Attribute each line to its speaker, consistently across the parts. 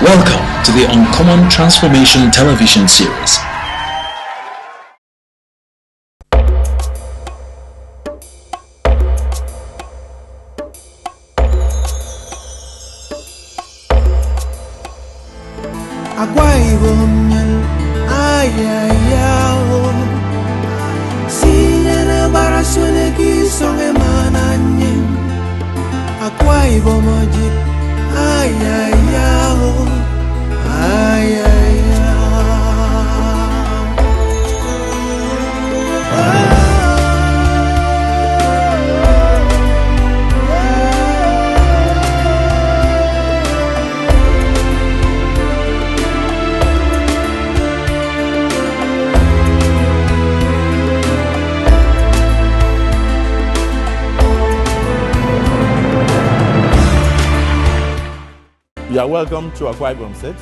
Speaker 1: Welcome to the Uncommon Transformation television series.
Speaker 2: You are welcome to Akwa Ibom State,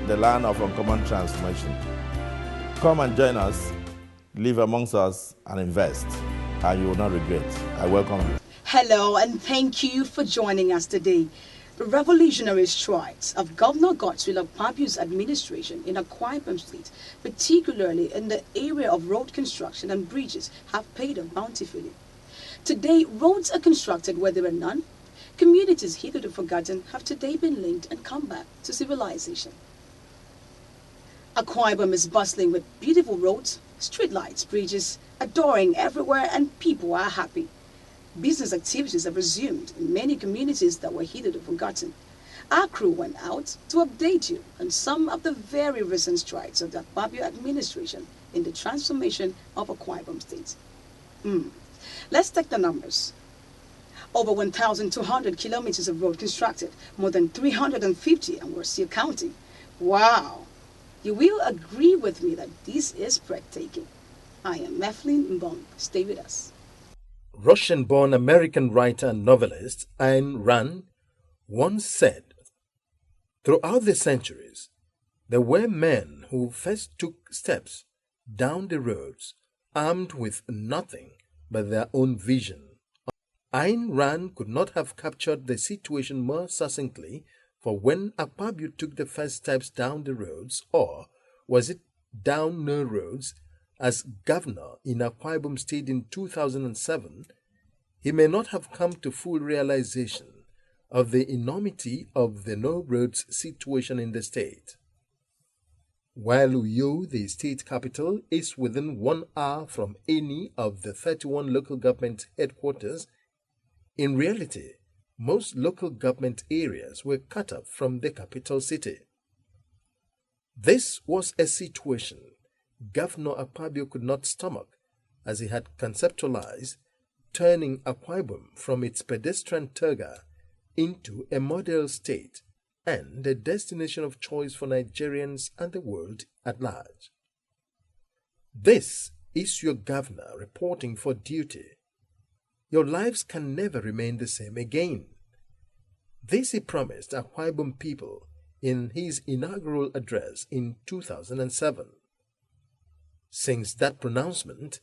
Speaker 2: the land of uncommon transformation. Come and join us, live amongst us, and invest, and you will not regret. I welcome you.
Speaker 3: Hello, and thank you for joining us today. The revolutionary strides of Governor Godswill Akpabio's administration in Akwa Ibom State, particularly in the area of road construction and bridges, have paid off bountifully. Today, roads are constructed where there were none. Communities hitherto forgotten have today been linked and come back to civilization. Akwa Ibom is bustling with beautiful roads, streetlights, bridges, adoring everywhere, and people are happy. Business activities have resumed in many communities that were hitherto forgotten. Our crew went out to update you on some of the very recent strides of the Akpabio administration in the transformation of Akwa Ibom State. Let's take the numbers. Over 1,200 kilometers of road constructed, more than 350, and we're still counting. Wow! You will agree with me that this is breathtaking. I am Methlin Mbong. Stay with us.
Speaker 4: Russian-born American writer and novelist Ayn Rand once said, "Throughout the centuries, there were men who first took steps down the roads armed with nothing but their own vision." Ayn Rand could not have captured the situation more succinctly, for when Akpabio took the first steps down the roads, or was it down no roads, as governor in Akwa Ibom State in 2007, he may not have come to full realization of the enormity of the no roads situation in the state. While Uyo, the state capital, is within 1 hour from any of the 31 local government headquarters, in reality, most local government areas were cut off from the capital city. This was a situation Governor Akpabio could not stomach, as he had conceptualized turning Akwa Ibom from its pedestrian toga into a model state and a destination of choice for Nigerians and the world at large. This is your governor reporting for duty. Your lives can never remain the same again. This he promised Akwa Ibom people in his inaugural address in 2007. Since that pronouncement,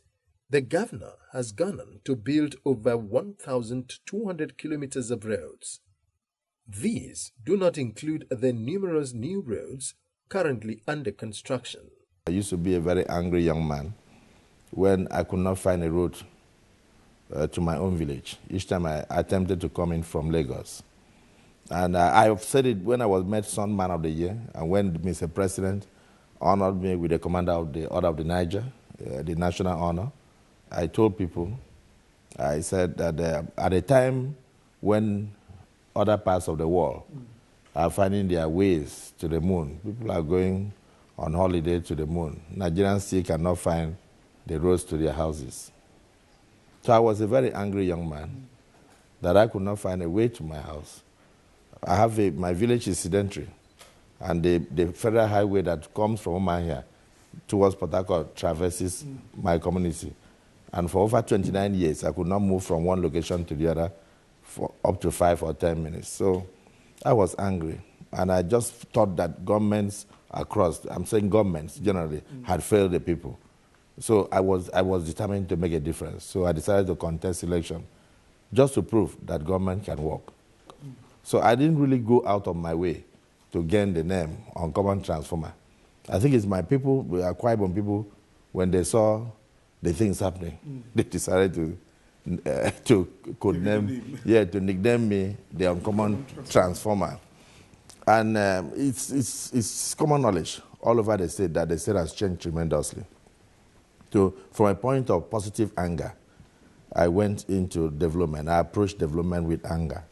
Speaker 4: the governor has gone on to build over 1,200 kilometers of roads. These do not include the numerous new roads currently under construction.
Speaker 2: I used to be a very angry young man when I could not find a road to my own village each time I attempted to come in from Lagos. And I have said it when I was made Son Man of the Year, and when Mr. President honored me with the Commander of the Order of the Niger, the national honor. I told people, I said that at a time when other parts of the world are finding their ways to the moon, people are going on holiday to the moon, Nigerians still cannot find the roads to their houses. So I was a very angry young man that I could not find a way to my house. My village is sedentary, and the federal highway that comes from here towards Port Harcourt traverses my community. And for over 29 years, I could not move from one location to the other for up to 5 or 10 minutes. So I was angry, and I just thought that governments across, I'm saying governments generally, had failed the people. So I was determined to make a difference. So I decided to contest election just to prove that government can work. So I didn't really go out of my way to gain the name Uncommon Transformer. I think it's my people, Akwa Ibom people, when they saw the things happening, they decided to nickname me the Uncommon Transformer. And it's common knowledge all over the state that the state has changed tremendously. So from a point of positive anger, I went into development. I approached development with anger.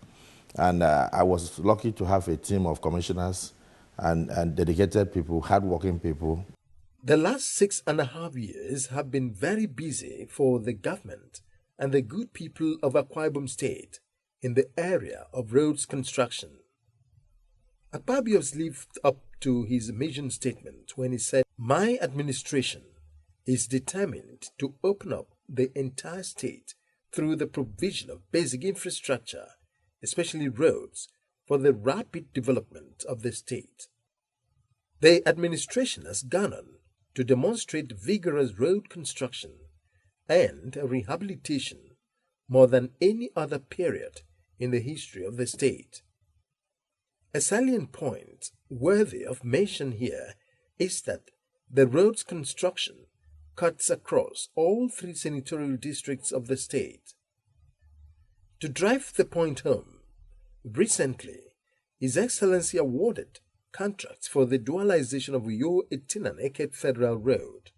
Speaker 2: And I was lucky to have a team of commissioners and dedicated people, hardworking people.
Speaker 4: The last 6.5 years have been very busy for the government and the good people of Akwa Ibom State in the area of roads construction. Akpabio's lived up to his mission statement when he said, "My administration is determined to open up the entire state through the provision of basic infrastructure, especially roads, for the rapid development of the state." The administration has gone on to demonstrate vigorous road construction and rehabilitation more than any other period in the history of the state. A salient point worthy of mention here is that the roads construction cuts across all 3 senatorial districts of the state. To drive the point home, recently, His Excellency awarded contracts for the dualization of Uyo Etinan Eket Federal Road.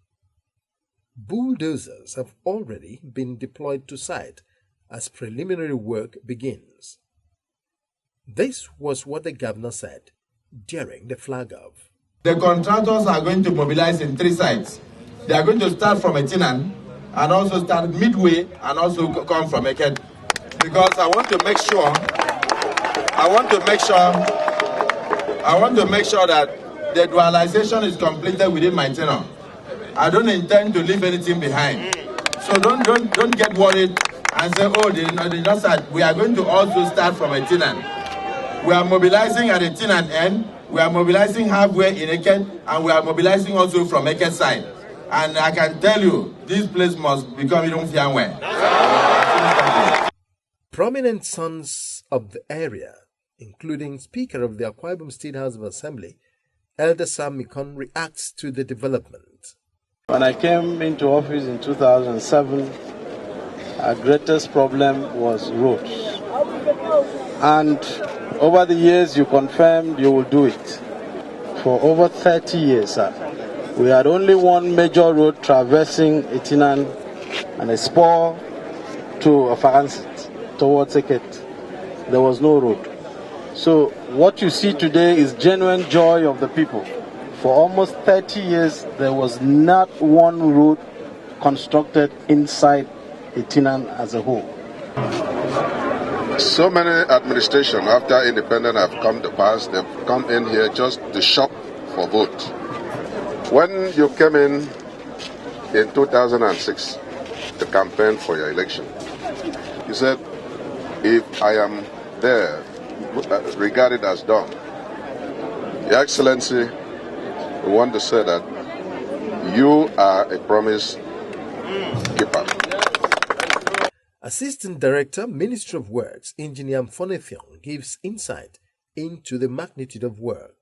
Speaker 4: Bulldozers have already been deployed to site as preliminary work begins. This was what the governor said during the flag off.
Speaker 5: The contractors are going to mobilize in 3 sites. They are going to start from Etinan and also start midway and also come from Eket, because I want to make sure that the dualization is completed within my tenure. I don't intend to leave anything behind. So don't get worried and say, oh, they just start. We are going to also start from Etinan. We are mobilizing at Etinan end. We are mobilizing halfway in Eket, and we are mobilizing also from Eket side. And I can tell you, this place must become Idumfianwe.
Speaker 4: Prominent sons of the area, including Speaker of the Akwa Ibom State House of Assembly, Elder Sam Mikon, reacts to the development.
Speaker 6: When I came into office in 2007, our greatest problem was roads. And over the years, you confirmed you will do it. For over 30 years, sir, we had only one major road traversing Etinan and a spur to Afaransit towards Eket. There was no road. So what you see today is genuine joy of the people. For almost 30 years, there was not one road constructed inside Etinan as a whole.
Speaker 7: So many administrations after independence have come to pass. They've come in here just to shop for vote. When you came in 2006 to campaign for your election, you said, if I am there, regarded as done. Your Excellency, we want to say that you are a promise keeper.
Speaker 4: Assistant Director, Ministry of Works, Engineer Mfonethiong, gives insight into the magnitude of work.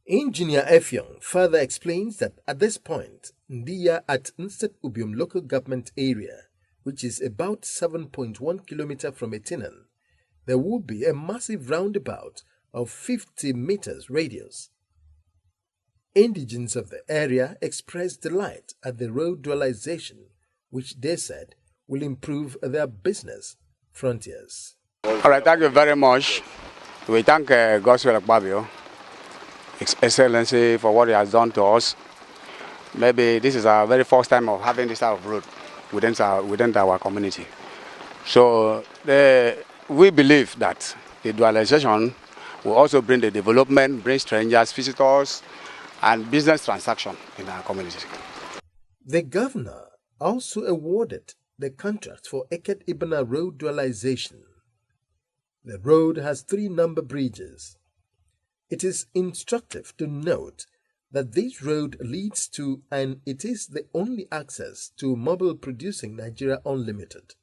Speaker 4: Engineer Effiong further explains that at this point, Ndia at Nsted Ubium local government area, which is about 7.1 kilometers from Etinan, there will be a massive roundabout of 50 meters radius. Indigents of the area expressed delight at the road dualization, which they said will improve their business frontiers.
Speaker 8: All right, thank you very much. We thank Godswill Akpabio, His Excellency, for what he has done to us. Maybe this is our very first time of having this type of road within our community. So we believe that the dualization will also bring the development, bring strangers, visitors, and business transaction in our community.
Speaker 4: The governor also awarded the contract for Eket Ibana Road dualization. The road has 3 number bridges. It is instructive to note that this road leads to, and it is the only access to, Mobile Producing Nigeria Unlimited.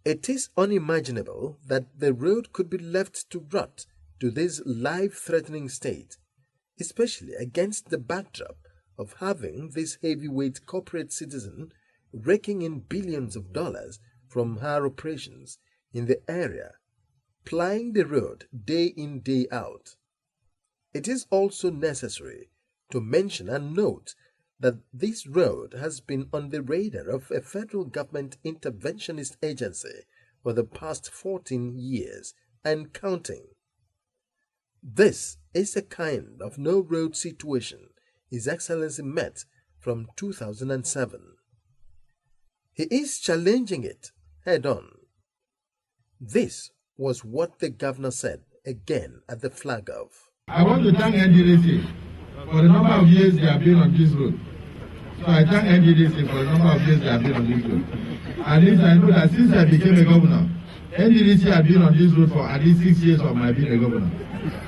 Speaker 4: It is unimaginable that the road could be left to rot to this life-threatening state, especially against the backdrop of having this heavyweight corporate citizen raking in billions of dollars from her operations in the area, plying the road day in, day out. It is also necessary to mention and note that this road has been on the radar of a federal government interventionist agency for the past 14 years and counting. This is a kind of no-road situation His Excellency met from 2007. He is challenging it head-on. This was what the governor said again at the flag off.
Speaker 5: I want to thank NDDC for the number of years they have been on this road. So I thank NDDC for the number of years they have been on this road. At least I know that since I became a governor, NDDC had been on this road for at least 6 years of my being a governor.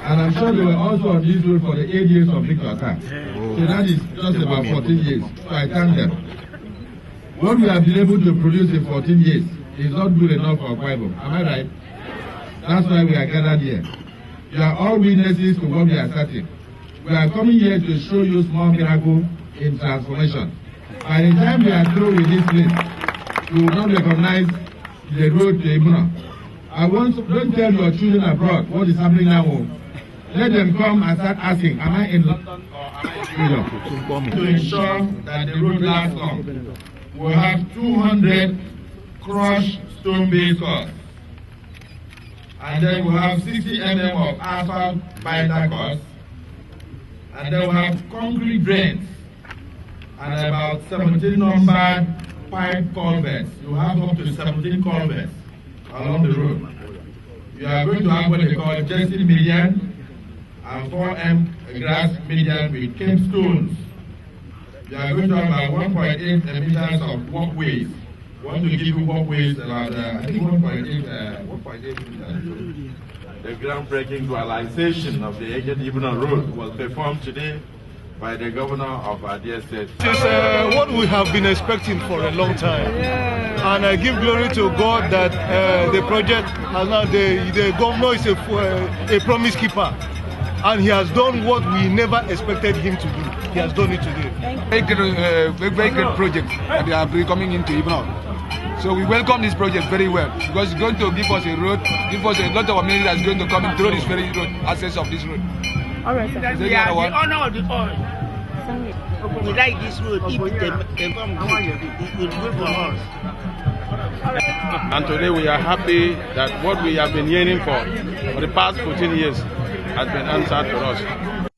Speaker 5: And I'm sure they were also on this road for the 8 years of Victor Attack. So that is just about 14 years. So I thank them. What we have been able to produce in 14 years is not good enough for Akwa Ibom. Am I right? That's why we are gathered here. You are all witnesses to what we are starting. We are coming here to show you small miracle in transformation. By the time we are through with this place, you will not recognize the road to Ibuna. Don't tell your children abroad what is happening now. Let them come and start asking, am I in London or am I in Europe? To ensure that the road lasts long. We'll have 200 crushed stone-based cores. And then we'll have 60 mm of asphalt binder cores. And then we'll have concrete drains. And about 17 numbered pipe culverts. You have up to 17 culverts along the road. You are going to have what they call Jesse median and 4M grass median with cane stones. You are going to have about 1.8 meters of walkways. We want to give you walkways about, I think 1.8 meters. The groundbreaking dualization of the Aged Ibuna Road was performed today by the governor of Adia State.
Speaker 9: It's what we have been expecting for a long time. And I give glory to God that the project has now, the governor is a promise keeper. And he has done what we never expected him to do. He has done it today.
Speaker 10: Very great project that they are coming into Ibuna. So we welcome this project very well because it's going to give us a road, give us a lot of amenities that's going to come in through this very road, access of this road.
Speaker 11: All right, sir. We are the honor of the all. We like this road. If they come good, it will good for us.
Speaker 12: And today we are happy that what we have been yearning for the past 14 years has been answered for us.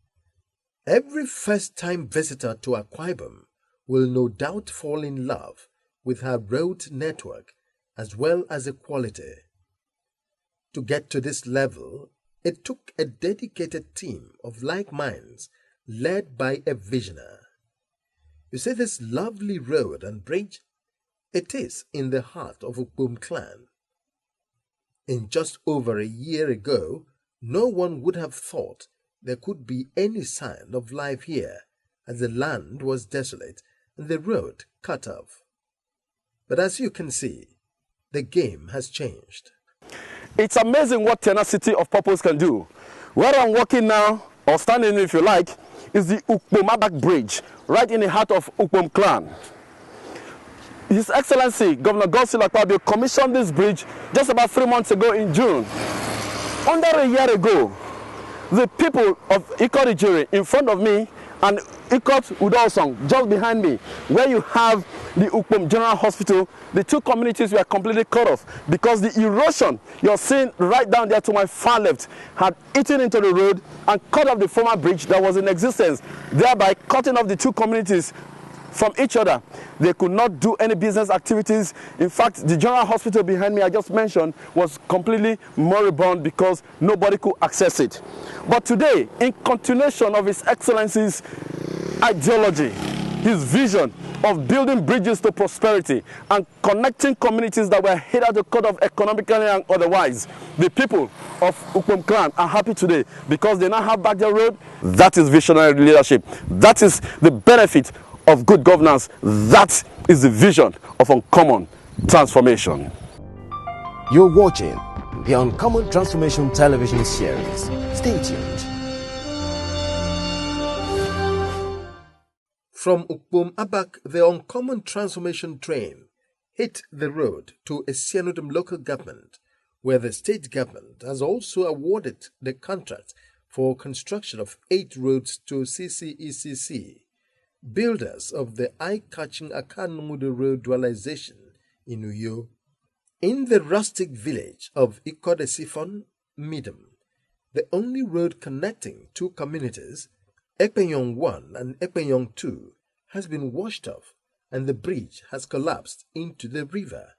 Speaker 4: Every first-time visitor to Akwa Ibom will no doubt fall in love with her road network as well as the quality. To get to this level, it took a dedicated team of like minds led by a visionary. You see, this lovely road and bridge, it is in the heart of Ukpom clan. In just over a year ago, no one would have thought there could be any sign of life here, as the land was desolate and the road cut off. But as you can see, the game has changed.
Speaker 13: It's amazing what tenacity of purpose can do. Where I'm walking now, or standing if you like, is the Ukpom Bridge, right in the heart of Ukpom clan. His Excellency, Governor Godswill Akpabio, commissioned this bridge just about 3 months ago in June. Under a year ago, the people of Ikot Ijiri in front of me and Ikot Udosong just behind me, where you have the Ukpom General Hospital, the two communities were completely cut off because the erosion you're seeing right down there to my far left had eaten into the road and cut off the former bridge that was in existence, thereby cutting off the two communities from each other. They could not do any business activities. In fact, the general hospital behind me I just mentioned was completely moribund because nobody could access it. But today, in continuation of His Excellency's ideology, his vision of building bridges to prosperity and connecting communities that were hitherto cut off economically and otherwise, the people of Ukpom clan are happy today because they now have back their road. That is visionary leadership. That is the benefit of good governance. That is the vision of uncommon transformation.
Speaker 14: You're watching the Uncommon Transformation television series. Stay tuned.
Speaker 4: From Ukpom Abak, the Uncommon Transformation train hit the road to Esianodum local government, where the state government has also awarded the contract for construction of 8 roads to CCECC, builders of the eye-catching Akanumudu Road dualization in Uyo. In the rustic village of Ikodesifon, Midam, the only road connecting two communities, Ekpenyong 1 and Ekpenyong 2, has been washed off and the bridge has collapsed into the river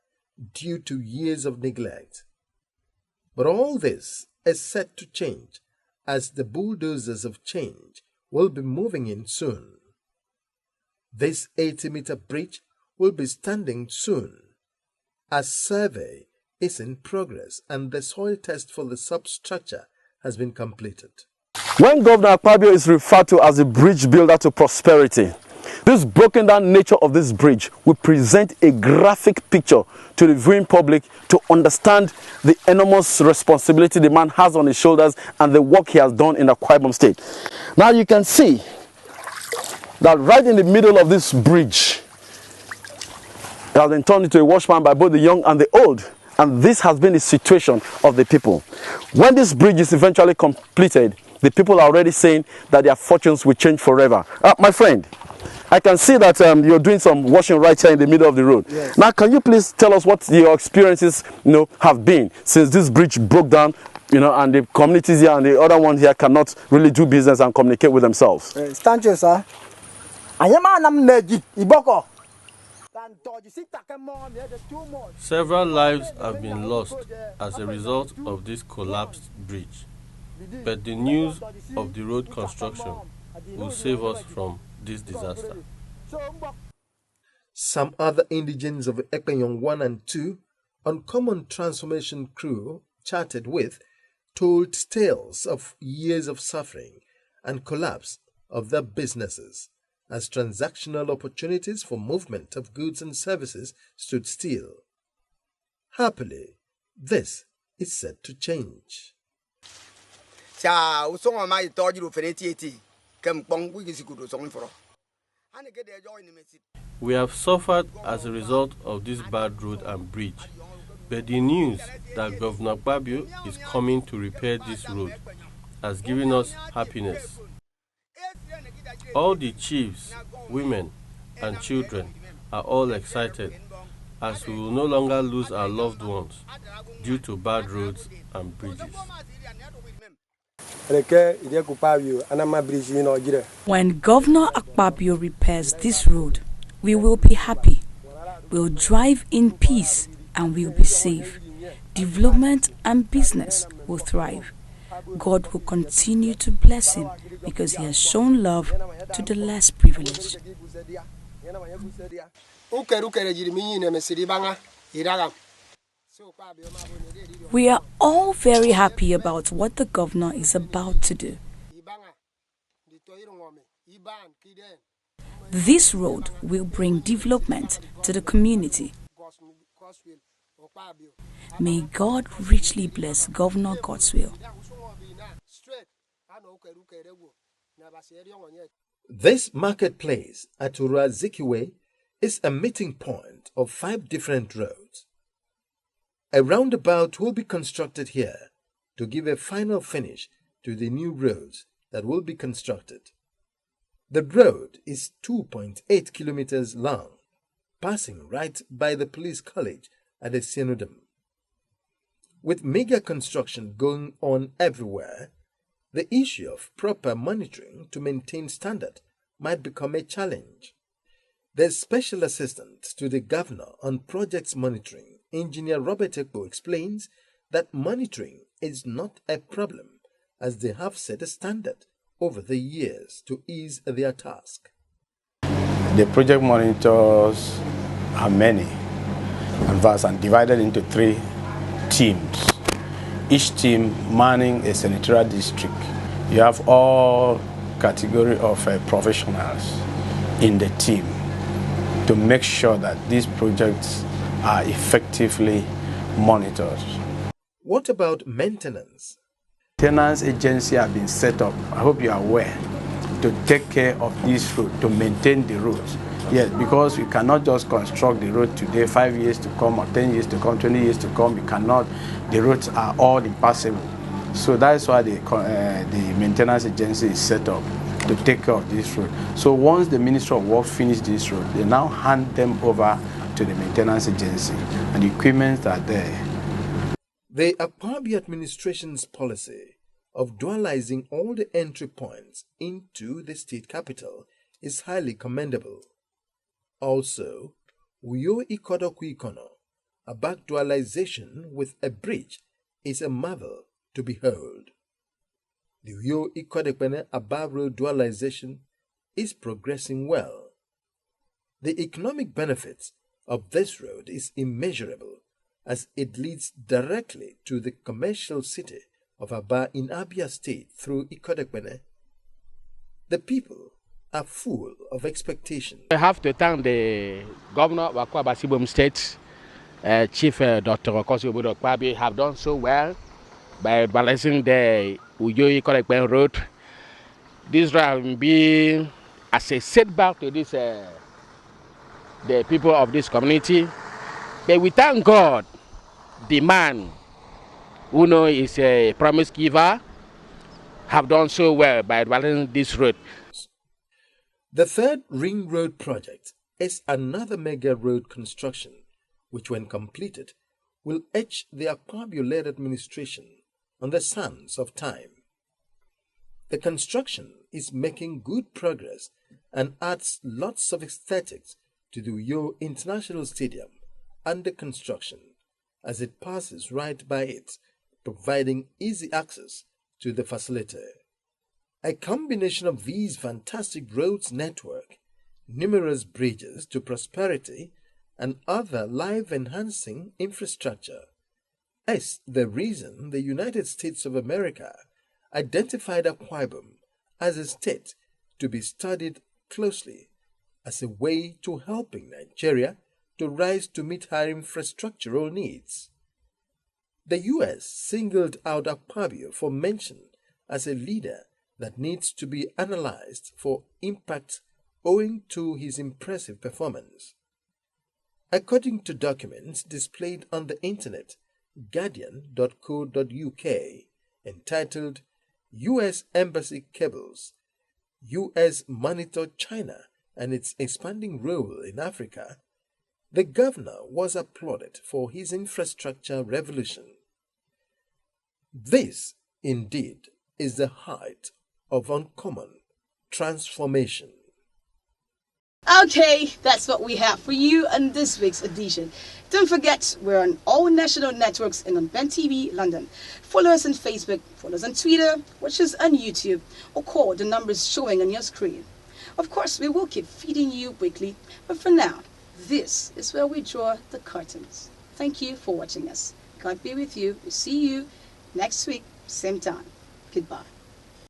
Speaker 4: due to years of neglect. But all this is set to change as the bulldozers of change will be moving in soon. This 80-meter bridge will be standing soon. A survey is in progress and the soil test for the substructure has been completed.
Speaker 13: When Governor Akpabio is referred to as a bridge builder to prosperity, this broken down nature of this bridge will present a graphic picture to the viewing public to understand the enormous responsibility the man has on his shoulders and the work he has done in Akwa Ibom State. Now you can see that right in the middle of this bridge, it has been turned into a washpan by both the young and the old. And this has been the situation of the people. When this bridge is eventually completed, the people are already saying that their fortunes will change forever. My friend, I can see that you're doing some washing right here in the middle of the road. Yes. Now, can you please tell us what your experiences, have been since this bridge broke down, and the communities here and the other ones here cannot really do business and communicate with themselves?
Speaker 15: Thank you, sir.
Speaker 16: Several lives have been lost as a result of this collapsed bridge, but the news of the road construction will save us from this disaster.
Speaker 4: Some other indigents of Ekpenyong 1 and 2, Uncommon Transformation crew chatted with, told tales of years of suffering and collapse of their businesses, as transactional opportunities for movement of goods and services stood still. Happily, this is set to change.
Speaker 16: We have suffered as a result of this bad road and bridge, but the news that Governor Akpabio is coming to repair this road has given us happiness. All the chiefs, women, and children are all excited as we will no longer lose our loved ones due to bad roads and bridges.
Speaker 17: When Governor Akpabio repairs this road, we will be happy. We'll drive in peace and we'll be safe. Development and business will thrive. God will continue to bless him because he has shown love to the less privileged. We are all very happy about what the governor is about to do. This road will bring development to the community. May God richly bless Governor Godswill.
Speaker 4: This marketplace at Urazikiwe is a meeting point of 5 different roads. A roundabout will be constructed here to give a final finish to the new roads that will be constructed. The road is 2.8 kilometers long, passing right by the police college at Esianodum. With mega construction going on everywhere, the issue of proper monitoring to maintain standard might become a challenge. The Special Assistant to the Governor on Projects Monitoring, Engineer Robert Ekpo, explains that monitoring is not a problem as they have set a standard over the years to ease their task.
Speaker 18: The project monitors are many and vast and divided into 3 teams. Each team manning a senatorial district. You have all category of professionals in the team to make sure that these projects are effectively monitored.
Speaker 4: What about maintenance?
Speaker 18: Maintenance agency have been set up, I hope you are aware, to take care of this road, to maintain the roads. Yes, because we cannot just construct the road today, 5 years to come, or 10 years to come, 20 years to come. We cannot. The roads are all impassable. So that's why the maintenance agency is set up to take care of this road. So once the Ministry of Works finish this road, they now hand them over to the maintenance agency, and the equipment are there.
Speaker 4: The Akpabio administration's policy of dualizing all the entry points into the state capital is highly commendable. Also, Uyo Ikodoku Ikono, a back dualization with a bridge, is a marvel to behold. The Uyo Ikodekpene Aba Road dualization is progressing well. The economic benefits of this road is immeasurable, as it leads directly to the commercial city of Aba in Abia State through Ikodekpene. The people are full of expectation.
Speaker 15: I have to thank the governor of Akwa Ibom State, Chief Dr. Okosi Obodo Akpabio, have done so well by balancing the Uyo Ikodekpene road. This road will be as a setback to this, the people of this community. But we thank God, the man who is a promise giver, have done so well by balancing this road.
Speaker 4: The third ring road project is another mega road construction, which when completed, will etch the Akpabio-led administration on the sands of time. The construction is making good progress and adds lots of aesthetics to the Uyo International Stadium under construction as it passes right by it, providing easy access to the facility. A combination of these fantastic roads network, numerous bridges to prosperity, and other life-enhancing infrastructure is the reason the United States of America identified Akwa Ibom as a state to be studied closely as a way to helping Nigeria to rise to meet her infrastructural needs. The U.S. singled out Akpabio for mention as a leader that needs to be analyzed for impact owing to his impressive performance. According to documents displayed on the internet, guardian.co.uk, entitled U.S. Embassy Cables, U.S. Monitor China and its expanding role in Africa, the governor was applauded for his infrastructure revolution. This, indeed, is the height of uncommon transformation.
Speaker 3: Okay, that's what we have for you in this week's edition. Don't forget, we're on all national networks and on Ben TV London. Follow us on Facebook, follow us on Twitter, watch us on YouTube, or call the numbers showing on your screen. Of course, we will keep feeding you weekly, but for now, this is where we draw the curtains. Thank you for watching us. God be with you. We'll see you next week, same time. Goodbye.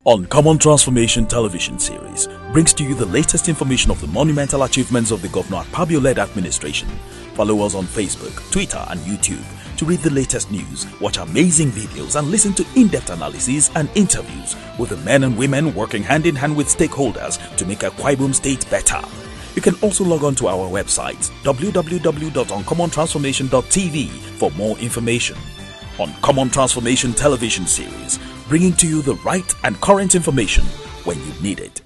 Speaker 1: Uncommon Transformation television series brings to you the latest information of the monumental achievements of the Governor Akpabio-led administration. Follow us on Facebook, Twitter and YouTube to read the latest news, watch amazing videos and listen to in-depth analyses and interviews with the men and women working hand in hand with stakeholders to make Akwa Ibom State better. You can also log on to our website www.uncommontransformation.tv for more information. Uncommon Transformation television series, bringing to you the right and current information when you need it.